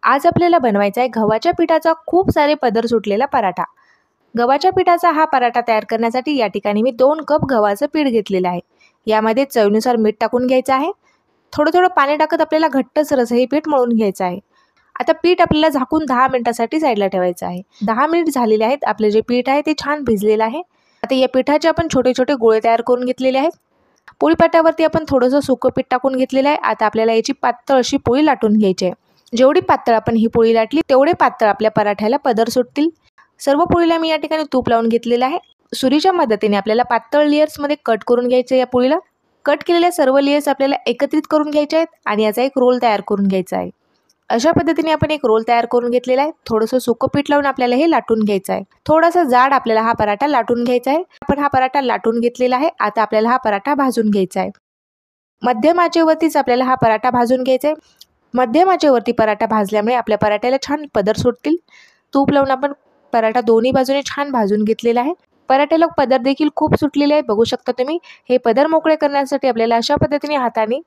आज आपल्याला बनवायचा आहे गव्हाच्या पिठाचा खूप सारे पदर सुटलेला पराठा। गव्हाच्या पिठाचा हा पराठा तयार करण्यासाठी या ठिकाणी मी 2 कप गव्हाचं पीठ घेतलेलं आहे। यामध्ये चवीनुसार मीठ टाकून घ्यायचं आहे। थोडं पाणी टाकत आपल्याला घट्टसर असं हे पीठ मळून घ्यायचं आहे। आता पीठ आपल्याला झाकून 10 मिनिटांसाठी साईडला ठेवायचं आहे। 10 मिनिट झालेले आहेत। आपले जे पीठ आहे ते छान भिजलेलं आहे। आता या पिठाचे आपण छोटे छोटे गोळे तयार करून घेतलेले आहेत। पोळीपाटावरती आपण थोडंसं सुकं पीठ टाकून घेतलेलं आहे। आता आपल्याला याची पातळ अशी पोळी लाटून घ्यायची आहे। जेवढी पातळ आपण ही पोळी लाटली तेवढे पातळ आपल्या पराठ्याला पदर सुटतील। सर्व पोळीला मी या ठिकाणी तूप लावून घेतलेलं आहे। सुरीच्या मदतीने आपल्याला पातळ लेयर्स मध्ये कट करून घ्यायचे। या पोळीला कट केलेल्या सर्व लेयर्स आपल्याला एकत्रित करून घ्यायचे आहेत आणि याचा एक रोल तयार करून घ्यायचा आहे। अशा पद्धतीने आपण एक रोल तयार करून घेतलेला आहे। थोडंसं सुकं पीठ लावून आपल्याला हे लाटून घ्यायचं आहे। थोडासा जाड आपल्याला हा पराठा लाटून घ्यायचा आहे। आपण हा पराठा लाटून घेतलेला आहे। आता आपल्याला हा पराठा भाजून घ्यायचा आहे। मध्यम आचेवरतीच आपल्याला हा पराठा भाजून घ्यायचा आहे। मध्यम आचेवरती पराठा भाजल्यामुळे आपल्या पराठ्याला छान पदर सुटतील। तूप लावून आपण पराठा दोन्ही बाजूने छान भाजून घेतलेला आहे। पराठ्याला पदर देखील खूप सुटलेले आहे, बघू शकता तुम्ही। हे पदर मोकळे करण्यासाठी आपल्याला अशा पद्धतीने हाताने